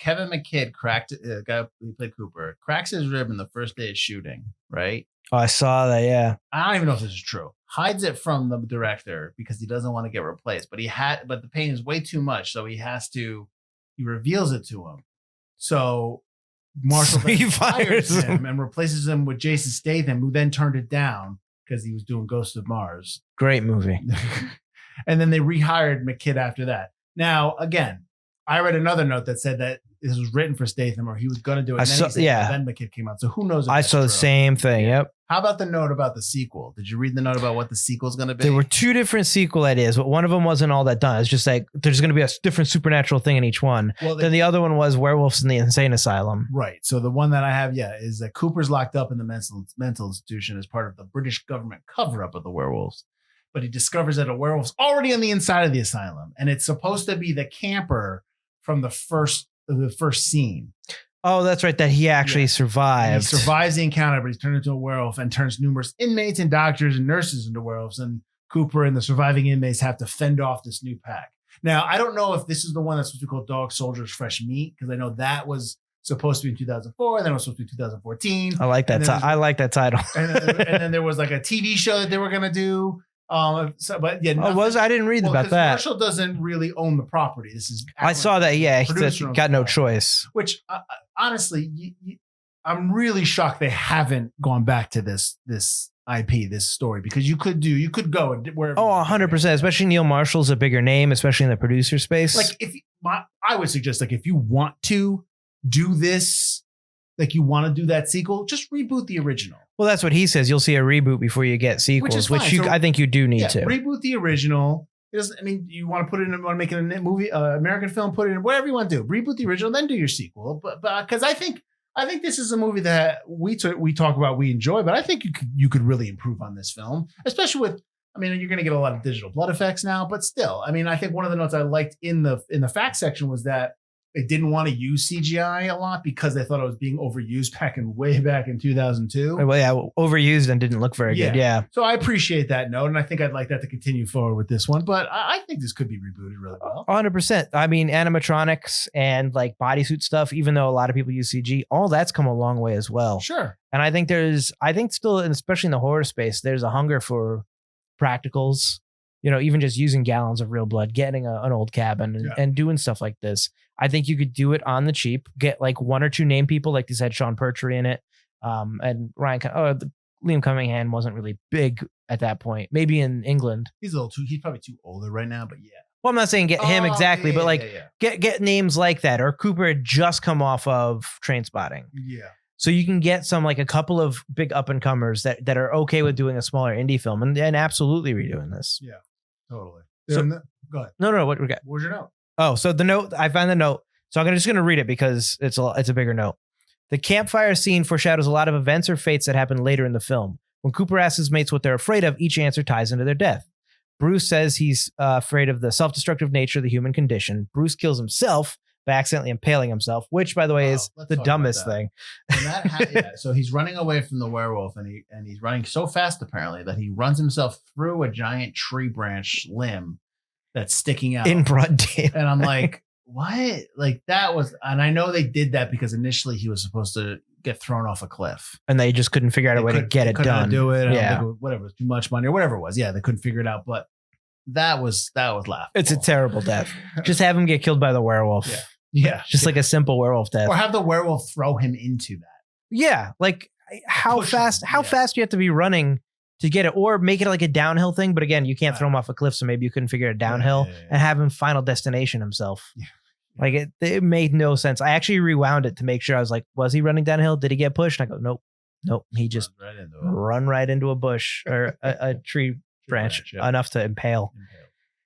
Kevin McKidd the guy who played Cooper, cracks his rib in the first day of shooting, right? Oh, I saw that, yeah. I don't even know if this is true. Hides it from the director because he doesn't want to get replaced. But the pain is way too much, so he reveals it to him. So Marshall fires him and replaces him with Jason Statham, who then turned it down because he was doing Ghost of Mars. Great movie. And then they rehired McKidd after that. Now, again, I read another note that said that this was written for Statham, or he was going to do it. And then the kid came out. So who knows? I saw the same thing. Yep. How about the note about the sequel? Did you read the note about what the sequel is going to be? There were 2 different sequel ideas, but one of them wasn't all that done. It's just like there's going to be a different supernatural thing in each one. Well, then the other one was werewolves in the insane asylum. Right. So the one that I have, is that Cooper's locked up in the mental institution as part of the British government cover-up of the werewolves. But he discovers that a werewolf's already on the inside of the asylum, and it's supposed to be the camper from the first scene. Oh, that's right. That he actually survived. And he survives the encounter, but he's turned into a werewolf and turns numerous inmates and doctors and nurses into werewolves. And Cooper and the surviving inmates have to fend off this new pack. Now, I don't know if this is the one that's supposed to be called Dog Soldiers Fresh Meat, because I know that was supposed to be in 2004, and then it was supposed to be 2014. I like that. I like that title. and then there was like a TV show that they were going to do. I didn't read about that. Marshall doesn't really own the property. This is I saw that. Yeah, he got no choice. Which honestly, I'm really shocked they haven't gone back to this IP, this story, because you could go wherever. Oh, 100%. Especially Neil Marshall's a bigger name, especially in the producer space. Like I would suggest, like, if you want to do this, like you want to do that sequel, just reboot the original. Well, that's what he says. You'll see a reboot before you get sequels, I think you do need to. Reboot the original. You want to put it in, want to make it a movie, American film, put it in, whatever you want to do. Reboot the original, then do your sequel. But because I think this is a movie that we talk about, we enjoy, but I think you could really improve on this film, especially with. I mean, you're going to get a lot of digital blood effects now, but still, I mean, I think one of the notes I liked in the fact section was that they didn't want to use CGI a lot because they thought it was being overused way back in 2002. Well, yeah, overused and didn't look very good. Yeah. So I appreciate that note, and I think I'd like that to continue forward with this one. But I think this could be rebooted really well. 100%. I mean, animatronics and like bodysuit stuff, even though a lot of people use CG, all that's come a long way as well. Sure. And I think still, and especially in the horror space, there's a hunger for practicals. You know, even just using gallons of real blood, getting an old cabin and doing stuff like this. I think you could do it on the cheap, get like 1 or 2 name people, like they said, Sean Pertwee in it. And Liam Cunningham wasn't really big at that point. Maybe in England. He's probably too older right now, but yeah. Well, I'm not saying get him exactly, but get names like that. Or Cooper had just come off of Trainspotting. Yeah. So you can get some, like a couple of big up and comers that are okay with doing a smaller indie film and absolutely redoing this. Yeah, totally. So, go ahead. No. What we got? Where's your note? Oh, so the note, I found the note. So I'm just going to read it because it's a bigger note. The campfire scene foreshadows a lot of events or fates that happen later in the film. When Cooper asks his mates what they're afraid of, each answer ties into their death. Bruce says he's afraid of the self-destructive nature of the human condition. Bruce kills himself by accidentally impaling himself, which, by the way, is the dumbest thing. So he's running away from the werewolf, and he's running so fast, apparently, that he runs himself through a giant tree branch limb that's sticking out in broad daylight. And I'm like, what? Like, that was, and I know they did that because initially he was supposed to get thrown off a cliff, and they just couldn't figure out a way to get it done. Do it, whatever, it was too much money or whatever it was. Yeah, they couldn't figure it out, but that was laughable. It's a terrible death. Just have him get killed by the werewolf. Yeah, just like a simple werewolf death, or have the werewolf throw him into that. Yeah, like how fast do you have to be running to get it, or make it like a downhill thing? But again, you can't throw him off a cliff, so maybe you couldn't figure it downhill and have him Final Destination himself. Yeah. Like it made no sense. I actually rewound it to make sure. I was like, was he running downhill? Did he get pushed? And I go, nope. He just run right into a bush or a tree branch enough to impale.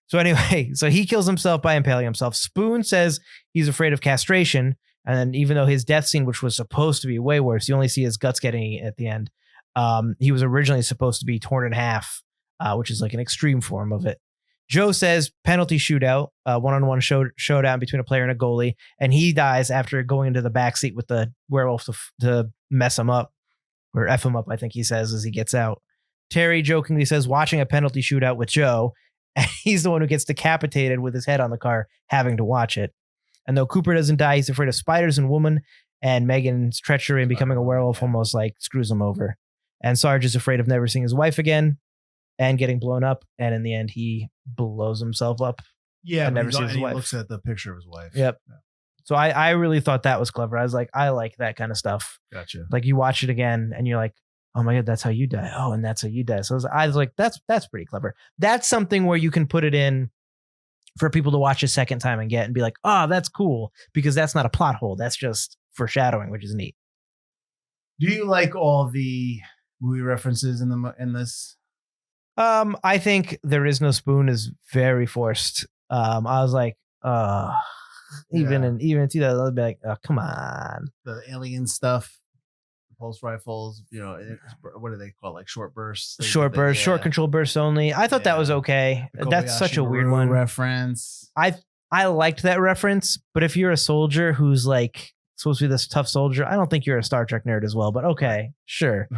So anyway, so he kills himself by impaling himself. Spoon says he's afraid of castration. And even though his death scene, which was supposed to be way worse, you only see his guts getting eaten at the end. He was originally supposed to be torn in half, which is like an extreme form of it. Joe says penalty shootout, one-on-one showdown between a player and a goalie. And he dies after going into the backseat with the werewolf to mess him up, or F him up, I think he says, as he gets out. Terry jokingly says watching a penalty shootout with Joe. And he's the one who gets decapitated with his head on the car, having to watch it. And though Cooper doesn't die, he's afraid of spiders and women, and Megan's treachery in becoming a werewolf almost like screws him over. And Sarge is afraid of never seeing his wife again and getting blown up. And in the end, he blows himself up. Yeah, and never sees his he wife. Looks at the picture of his wife. Yep. Yeah. So I really thought that was clever. I was like, I like that kind of stuff. Gotcha. Like you watch it again and you're like, oh my God, that's how you die. Oh, and that's how you die. So I was like, that's pretty clever. That's something where you can put it in for people to watch a second time and get and be like, oh, that's cool, because that's not a plot hole. That's just foreshadowing, which is neat. Do you like all the movie references in this? I think There Is No Spoon is very forced. I was like, even in 2000, I'd be like, oh, come on. The alien stuff, pulse rifles, what do they call it? Like short bursts? Short control bursts only. I thought that was okay. That's such a weird one. Reference. I liked that reference, but if you're a soldier who's like supposed to be this tough soldier, I don't think you're a Star Trek nerd as well, but okay, sure.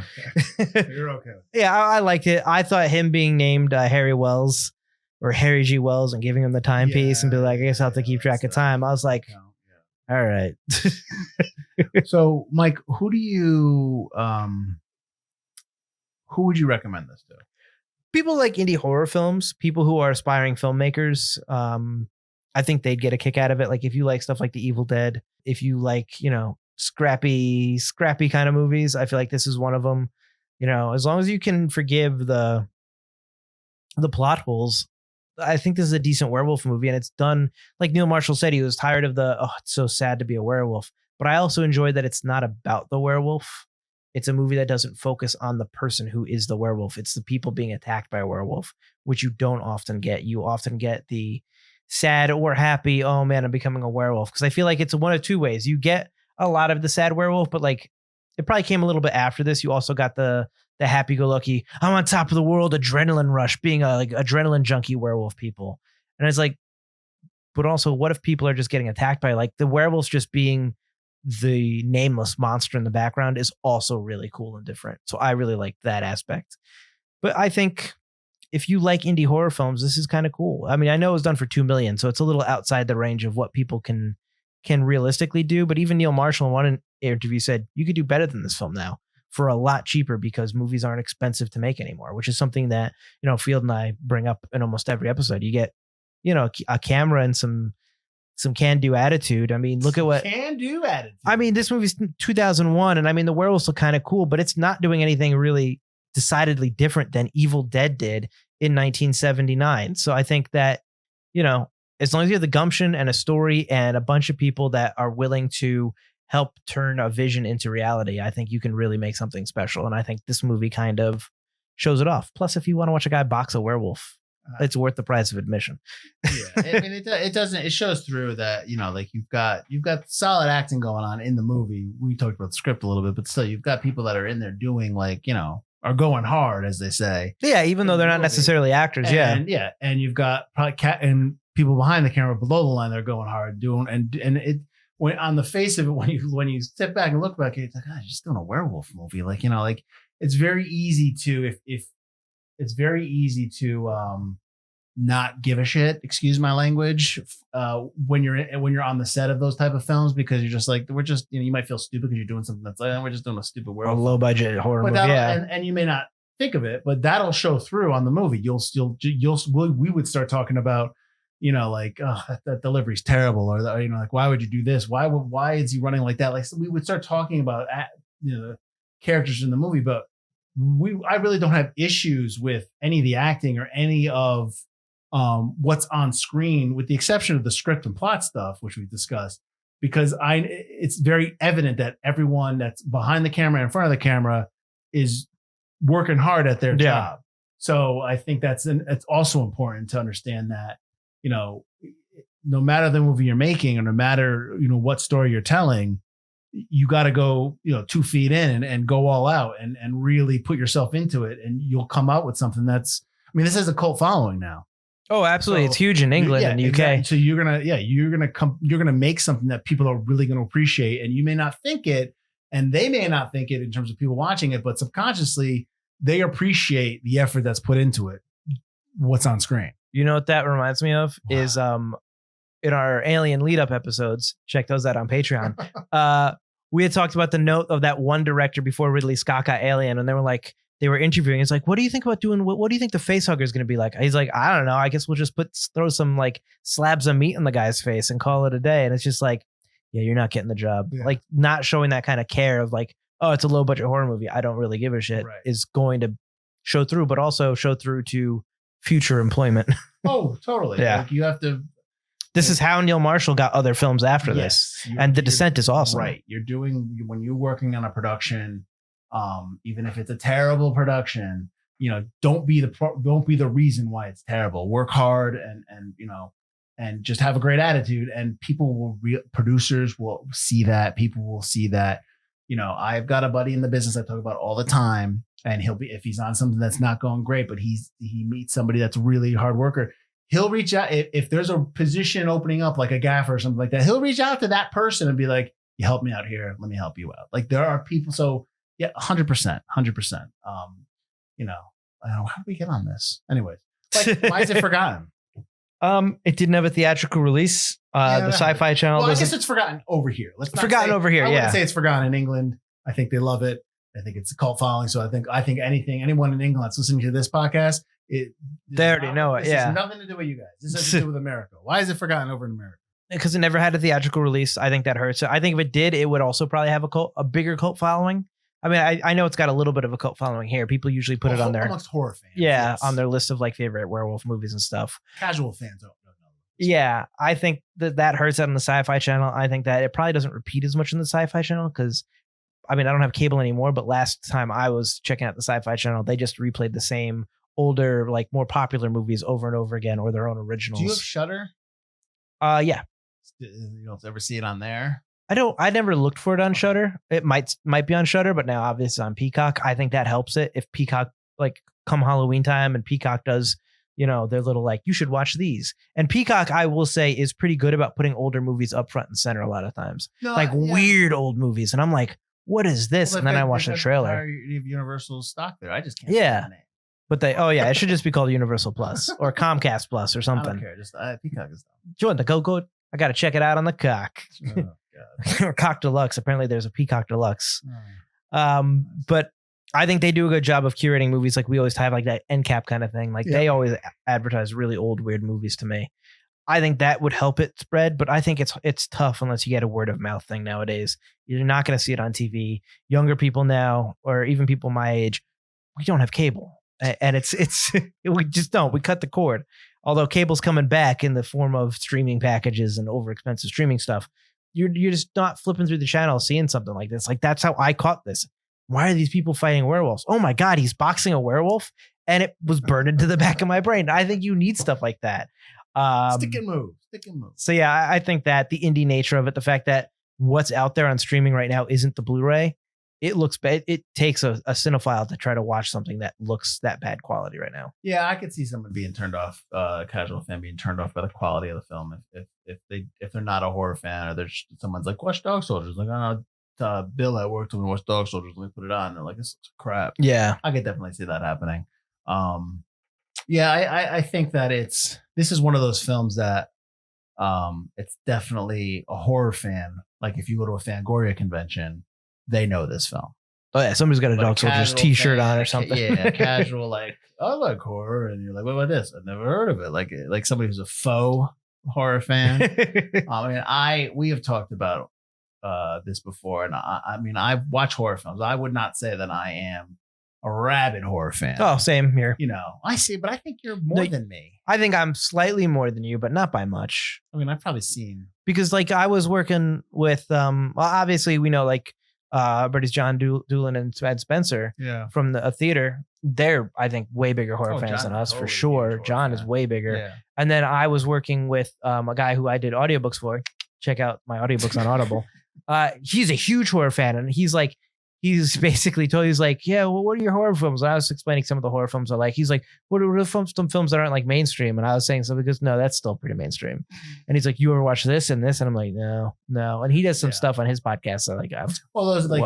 Okay. You're okay. Yeah, I liked it. I thought him being named Harry Wells or Harry G. Wells and giving him the timepiece and be like, I guess I'll have to keep track of time. I was like, all right. So, Mike, who would you recommend this to? People like indie horror films, people who are aspiring filmmakers. I think they'd get a kick out of it. Like if you like stuff like The Evil Dead, if you like, scrappy kind of movies, I feel like this is one of them. As long as you can forgive the plot holes, I think this is a decent werewolf movie, and it's done like Neil Marshall said. He was tired of it's so sad to be a werewolf. But I also enjoy that it's not about the werewolf. It's a movie that doesn't focus on the person who is the werewolf. It's the people being attacked by a werewolf, which you don't often get. You often get the sad or happy, oh man, I'm becoming a werewolf. Because I feel like it's one of two ways. You get a lot of the sad werewolf, but like it probably came a little bit after this. You also got the happy-go-lucky, I'm on top of the world, adrenaline rush, being a like adrenaline junkie werewolf people. And it's like, but also, what if people are just getting attacked by like the werewolves just being the nameless monster in the background is also really cool and different. So I really like that aspect. But I think if you like indie horror films, this is kind of cool. I mean, I know it was done for $2 million, so it's a little outside the range of what people can realistically do. But even Neil Marshall in one interview said you could do better than this film now for a lot cheaper because movies aren't expensive to make anymore, which is something that, Field and I bring up in almost every episode. You get, a camera and some can-do attitude. I mean, look at what can-do attitude. I mean, this movie's 2001, and I mean, the werewolves look kind of cool, but it's not doing anything really decidedly different than Evil Dead did in 1979. So I think that, as long as you have the gumption and a story and a bunch of people that are willing to help turn a vision into reality, I think you can really make something special. And I think this movie kind of shows it off. Plus, if you want to watch a guy box a werewolf, it's worth the price of admission. Yeah, I mean, it doesn't. It shows through that like you've got solid acting going on in the movie. We talked about the script a little bit, but still, you've got people that are in there doing are going hard, as they say. Yeah, even though they're not necessarily actors. And you've got probably and people behind the camera below the line they're going hard doing and it. When on the face of it, when you step back and look back, it's like, you're just doing a werewolf movie. It's very easy to if it's very easy to not give a shit. Excuse my language. When you're on the set of those type of films, because you're just like, we're just you might feel stupid because you're doing something that's like, we're just doing a stupid werewolf, a low budget horror movie. Yeah, and you may not think of it, but that'll show through on the movie. We would start talking about. That delivery's terrible, or why would you do this? Why is he running like that? Like we would start talking about characters in the movie, but I really don't have issues with any of the acting or any of what's on screen, with the exception of the script and plot stuff, which we discussed, because it's very evident that everyone that's behind the camera and in front of the camera is working hard at their job. So I think it's also important to understand that. No matter the movie you're making, or no matter, what story you're telling, you got to go, 2 feet in and go all out and really put yourself into it. And you'll come out with something this has a cult following now. Oh, absolutely. So, it's huge in England and UK. Exactly. So you're going to make something that people are really going to appreciate, and you may not think it, and they may not think it in terms of people watching it, but subconsciously they appreciate the effort that's put into it. What's on screen. You know what that reminds me of is in our Alien lead up episodes, check those out on Patreon. We had talked about the note of that one director before Ridley Scott got Alien, and they were interviewing. It's like, what do you think about doing? What do you think the facehugger is going to be like? He's like, I don't know. I guess we'll just throw some like slabs of meat in the guy's face and call it a day. And it's just like, yeah, you're not getting the job. Yeah. Like not showing that kind of care of like, oh, it's a low budget horror movie, I don't really give a shit, is going to show through, but also show through to future employment. Oh, totally. Yeah. Like you have to. This is how Neil Marshall got other films after Yes, this. And The Descent is awesome. Right. When you're working on a production, even if it's a terrible production, don't be the reason why it's terrible. Work hard and just have a great attitude, and producers will see that. People will see that. I've got a buddy in the business I talk about all the time, and if he's on something that's not going great, but he meets somebody that's really hard worker, he'll reach out. If there's a position opening up, like a gaffer or something like that, he'll reach out to that person and be like, you help me out here. Let me help you out. Like there are people. So yeah, 100%. I don't know. How did we get on this? Anyways, why is it forgotten? It didn't have a theatrical release. The Sci-Fi Channel. Well, I guess it's forgotten over here. Let's not forgotten say, over here. I Yeah. wouldn't say it's forgotten in England. I think they love it. I think it's a cult following. So I think anyone in England that's listening to this podcast, they already know it. This Yeah. has nothing to do with you guys. This has to do with America. Why is it forgotten over in America? Because it never had a theatrical release. I think that hurts. I think if it did, it would also probably have a bigger cult following. I mean, I know it's got a little bit of a cult following here. People usually put it on their amongst horror fans. yeah, yes. on their list of like favorite werewolf movies and stuff. Casual fans don't know. Yeah, I think that hurts out on the Sci-Fi Channel. I think that it probably doesn't repeat as much in the Sci-Fi Channel because, I mean, I don't have cable anymore. But last time I was checking out the Sci-Fi Channel, they just replayed the same older, like more popular movies over and over again, or their own originals. Do you have Shudder? Yeah. You don't ever see it on there? I never looked for it on Shudder. It might be on Shudder, but now obviously it's on Peacock. I think that helps it. If Peacock, like come Halloween time and Peacock does, their little like, you should watch these. And Peacock, I will say, is pretty good about putting older movies up front and center a lot of times. Weird old movies. And I'm like, what is this? And then I watch the trailer. You have Universal stock there. I just can't. Yeah. But it should just be called Universal Plus or Comcast Plus or something. I don't care. Just Peacock is dumb. Join the go. I got to check it out on the cock. Oh, God. Or Cock Deluxe. Apparently there's a Peacock Deluxe. But I think they do a good job of curating movies. Like we always have like that end cap kind of thing. Like they always advertise really old, weird movies to me. I think that would help it spread, but I think it's tough unless you get a word of mouth thing nowadays. You're not going to see it on TV. Younger people now, or even people my age, we don't have cable. And we just don't. We cut the cord. Although cable's coming back in the form of streaming packages and overexpensive streaming stuff, you're just not flipping through the channel seeing something like this. Like that's how I caught this. Why are these people fighting werewolves? Oh my God, he's boxing a werewolf, and it was burned into the back of my brain. I think you need stuff like that. Stick and move. So yeah, I think that the indie nature of it, the fact that what's out there on streaming right now isn't the Blu-ray. It looks bad. It takes a cinephile to try to watch something that looks that bad quality right now. Yeah, I could see someone being turned off, a casual fan being turned off by the quality of the film if they're not a horror fan, or there's someone's like, watch Dog Soldiers. Like, Bill at work told me to watch Dog Soldiers. Let me put it on. And they're like, this looks crap. Yeah, I could definitely see that happening. I think that this is one of those films that it's definitely a horror fan. Like if you go to a Fangoria convention, they know this film. Oh yeah, somebody's got a Dog Soldiers t-shirt on or something. Yeah, casual, like, I like horror. And you're like, what about this? I've never heard of it. Like somebody who's a faux horror fan. We have talked about this before. And I watch horror films. I would not say that I am a rabid horror fan. Oh, same here. I see, but I think you're more than me. I think I'm slightly more than you, but not by much. I mean, I've probably seen. Because like I was working with, obviously we know like, British John Doolan and Ed Spencer from the theater. They're, I think, way bigger horror fans than us for sure. John is way bigger. Yeah. And then I was working with a guy who I did audiobooks for. Check out my audiobooks on Audible. He's a huge horror fan, and he's basically told, he's like, yeah, well, what are your horror films? And I was explaining some of the horror films I like. He's like, what are some films that aren't like mainstream? And I was saying something, because no, that's still pretty mainstream. And he's like, you ever watch this and this? And I'm like, no. And he does some stuff on his podcast. So like,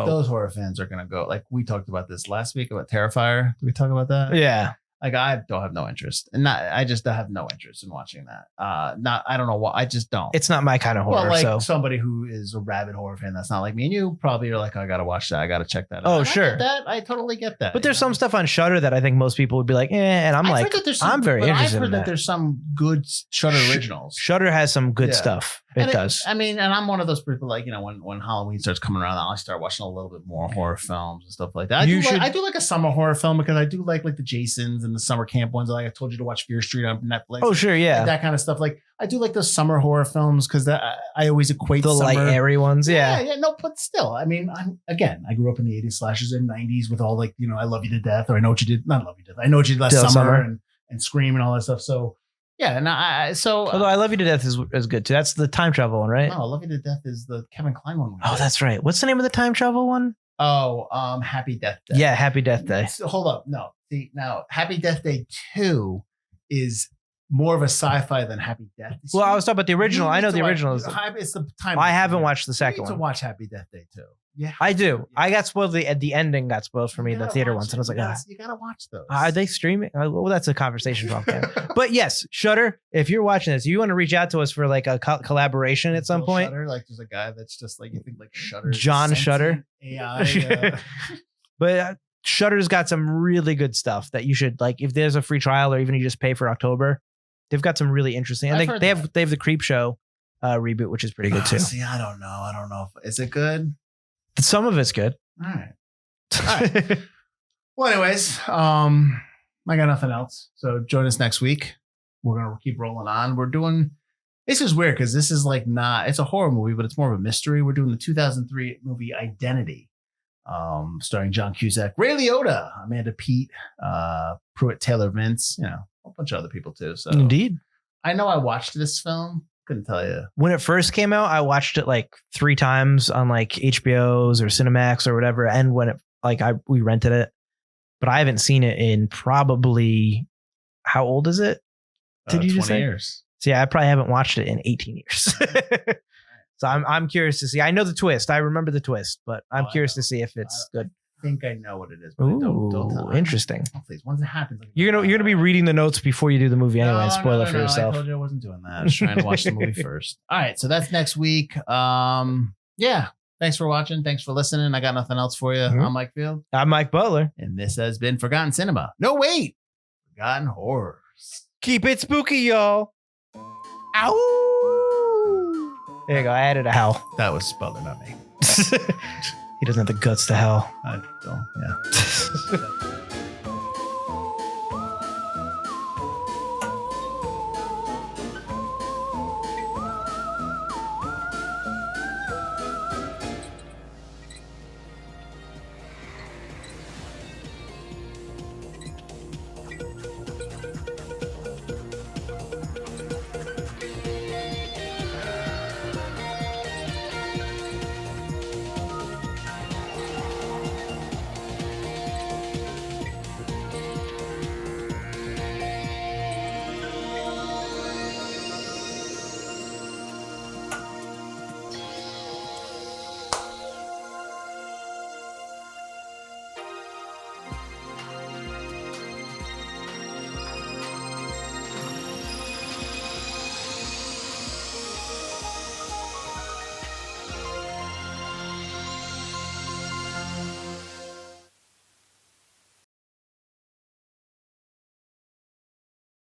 those horror fans are going to go, like we talked about this last week about Terrifier. Did we talk about that? Yeah. Like I don't have no interest, and I just have no interest in watching that. I don't know why. I just don't. It's not my kind of horror. Well, so somebody who is a rabid horror fan that's not like me and you probably are like, I gotta watch that. I gotta check that out. Oh, sure. I totally get that. But there's some stuff on Shudder that I think most people would be like, and I'm like, I'm very interested. I've heard that there's some good Shudder originals. Shudder has some good stuff. It does. I mean, and I'm one of those people like, when Halloween starts coming around, I start watching a little bit more horror films and stuff like that. I do like a summer horror film because I do like the Jasons and the summer camp ones. Like I told you to watch Fear Street on Netflix. Oh, sure. Yeah. Like that kind of stuff. Like I do like those summer horror films because I always equate the summer. light airy ones. Yeah. Yeah. No, but still, I mean, I grew up in the 80s slashers and 90s with all I Love You to Death, or I Know What You Did. Not Love You to Death. I Know What You Did Last Summer. And Scream and all that stuff. So yeah, and although I Love You to Death is good too. That's the time travel one, right? No, Love You to Death is the Kevin Kline one. Oh, that's right. What's the name of the time travel one? Oh, Happy Death Day. Yeah, Happy Death Day. So, hold up, no. See, now Happy Death Day 2 is more of a sci-fi than Happy Death. Well, I was talking about the original. I know the original is. It's the time. I haven't watched the second one. To watch Happy Death Day 2. Yeah, I do. I got spoiled. The ending got spoiled for me in the theater once, and I was like, you gotta watch those. Are they streaming? Well, that's a conversation problem. But yes, Shudder. If you're watching this, you want to reach out to us for like a collaboration at some point. Shudder, like there's a guy that's just like you think like Shudder. John Shudder. AI. But Shudder's got some really good stuff that you should like. If there's a free trial, or even you just pay for October, they've got some really interesting. And they have the Creep Show reboot, which is pretty good too. See, I don't know. Is it good? Some of it's good. All right. Well, anyways, I got nothing else. So join us next week. We're going to keep rolling on. This is weird because this is it's a horror movie, but it's more of a mystery. We're doing the 2003 movie Identity, starring John Cusack, Ray Liotta, Amanda Peet, Pruitt Taylor Vince, a bunch of other people too. So indeed. I know I watched this film. Couldn't tell you. When it first came out, I watched it like 3 times on like HBO's or Cinemax or whatever. And when it we rented it, but I haven't seen it in probably, how old is it? Did you just say? 20 years. So yeah, I probably haven't watched it in 18 years. So I'm curious to see. I know the twist. I remember the twist, but I'm curious to see if it's good. I think I know what it is. But Ooh, don't tell me. interesting. Oh, please, once it happens, you're gonna be reading the notes before you do the movie anyway. And spoil it for yourself. I told you I wasn't doing that. I was trying to watch the movie first. All right, so that's next week. Yeah. Thanks for watching. Thanks for listening. I got nothing else for you. Mm-hmm. I'm Mike Field. I'm Mike Butler. And this has been Forgotten Cinema. No, wait. Forgotten Horrors. Keep it spooky, y'all. Ow! There you go. I added a howl. That was Butler, not me. He doesn't have the guts to howl. I don't. Yeah.